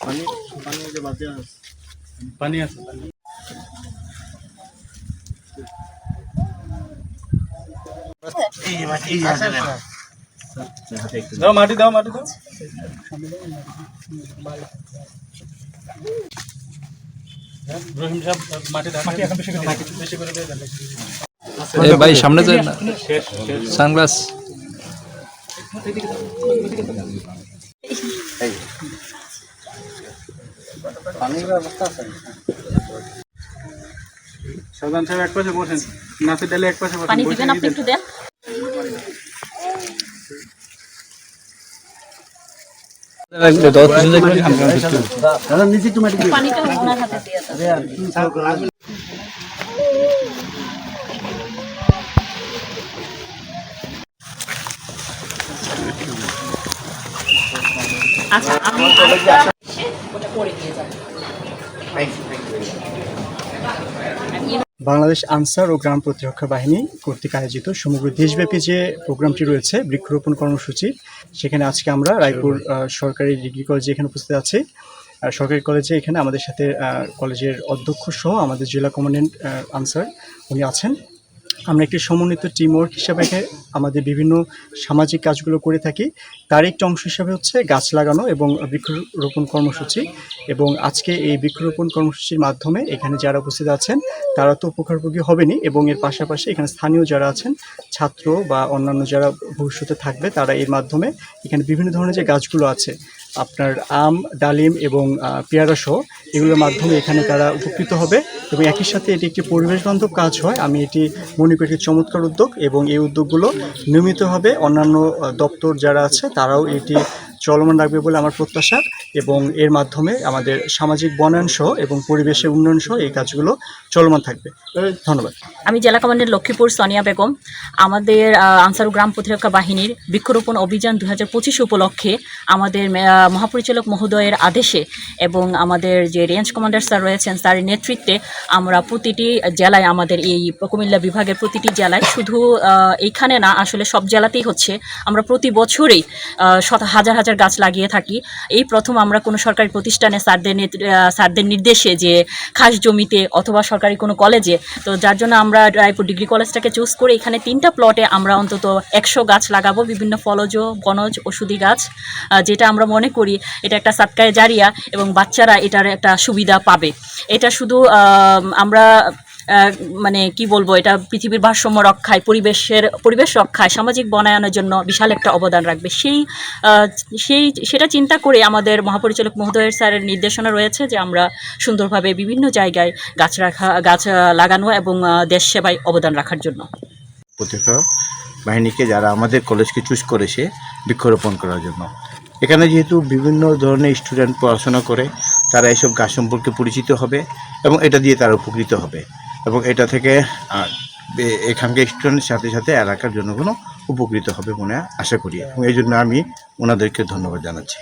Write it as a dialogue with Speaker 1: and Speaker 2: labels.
Speaker 1: পানি পানি যে বাজে আছে পানি আছে দাও মাটি দাও রহিম সাহেব মাটি এখন বেশি করে দিয়ে দেন
Speaker 2: এই ভাই সামনে যায় না সানগ্লাস
Speaker 1: পানির ব্যবস্থা আছে সাধারণ সাহেব এক পাশে বসেন নাচে ডালে এক পাশে বসেন
Speaker 3: পানি দিবেন আপনি একটু দেন পানিটা ওনার হাতে দিয়ে দাও আচ্ছা আমি ওটা করে দিয়ে যাব
Speaker 4: বাংলাদেশ আনসার ও গ্রাম প্রতিরক্ষা বাহিনী কর্তৃক আয়োজিত সমগ্র দেশব্যাপী যে প্রোগ্রামটি রয়েছে বৃক্ষরোপণ কর্মসূচি, সেখানে আজকে আমরা রায়পুর সরকারি ডিগ্রি কলেজে এখানে উপস্থিত আছি। সরকারি কলেজে এখানে আমাদের সাথে কলেজের অধ্যক্ষ সহ আমাদের জেলা কমান্ড্যান্ট আনসার উনি আছেন। আমরা একটি সমন্বিত টিমওয়ার্ক হিসাবে আমাদের বিভিন্ন সামাজিক কাজগুলো করে থাকি। তার একটি অংশ হিসাবে হচ্ছে গাছ লাগানো এবং বৃক্ষরোপণ কর্মসূচি। এবং আজকে এই বৃক্ষরোপণ কর্মসূচির মাধ্যমে এখানে যারা উপস্থিত আছেন তারা তো উপকারভোগী হবেনই, এবং এর পাশাপাশি এখানে স্থানীয় যারা আছেন ছাত্র বা অন্যান্য যারা ভবিষ্যতে থাকবে তারা এর মাধ্যমে এখানে বিভিন্ন ধরনের যে গাছগুলো আছে আপনার আম, ডালিম এবং পেয়ারা সহ এগুলোর মাধ্যমে এখানে তারা উপকৃত হবে। এবং একই সাথে এটি একটি পরিবেশ বান্ধব কাজ হয়। আমি এটি মনে করি একটি চমৎকার উদ্যোগ, এবং এই উদ্যোগগুলো নিয়মিতভাবে অন্যান্য দপ্তর যারা আছে তারাও এটি চলমান রাখবে বলে আমার প্রত্যাশা। এবং এর মাধ্যমে আমাদের সামাজিক বনায়ন সহ এবং পরিবেশের উন্নয়ন সহ এই কাজগুলো চলমান থাকবে। ধন্যবাদ।
Speaker 3: আমি জেলা কমান্ডার লক্ষ্মীপুর সোনিয়া বেগম। আমাদের আনসার ও গ্রাম প্রতিরক্ষা বাহিনীর বৃক্ষরোপণ অভিযান 2025 উপলক্ষে আমাদের মহাপরিচালক মহোদয়ের আদেশে এবং আমাদের যে রেঞ্জ কমান্ডার স্যার রয়েছেন তার নেতৃত্বে আমরা প্রতিটি জেলায়, আমাদের এই কুমিল্লা বিভাগের প্রতিটি জেলায়, শুধু এইখানে না আসলে সব জেলাতেই হচ্ছে, আমরা প্রতি বছরেই হাজার হাজার গাছ লাগিয়ে থাকি। এই প্রথম আমরা কোনো সরকারি প্রতিষ্ঠানে স্যারদের নির্দেশে যে খাস জমিতে অথবা সরকারি কোনো কলেজে, তো যার জন্য আমরা রায়পুর ডিগ্রি কলেজটাকে চুজ করে এখানে 3টা প্লটে আমরা অন্তত 100 গাছ লাগাবো, বিভিন্ন ফলজ, বনজ, ওষুধি গাছ, যেটা আমরা মনে করি এটা একটা সাদকায়ে জারিয়া এবং বাচ্চারা এটার একটা সুবিধা পাবে। এটা শুধু আমরা মানে কি বলবো, এটা পৃথিবীর ভারসাম্য রক্ষায়, পরিবেশ রক্ষায়, সামাজিক বনায়নের জন্য বিশাল একটা অবদান রাখবে। সেটা চিন্তা করে আমাদের মহাপরিচালক মহোদয়ের স্যারের নির্দেশনা রয়েছে যে আমরা সুন্দরভাবে বিভিন্ন জায়গায় গাছ লাগানো এবং দেশ সেবায় অবদান রাখার জন্য।
Speaker 5: প্রতিরক্ষা বাহিনীকে যারা আমাদের কলেজকে চুজ করেছে বৃক্ষরোপণ করার জন্য, এখানে যেহেতু বিভিন্ন ধরনের স্টুডেন্ট পড়াশোনা করে, তারা এসব গাছ সম্পর্কে পরিচিত হবে এবং এটা দিয়ে তারা উপকৃত হবে, এবং এটা থেকে এখানকার স্টুডেন্টের সাথে সাথে এলাকার জনগণও উপকৃত হবে মনে আশা করি, এবং এই জন্য আমি ওনাদেরকে ধন্যবাদ জানাচ্ছি।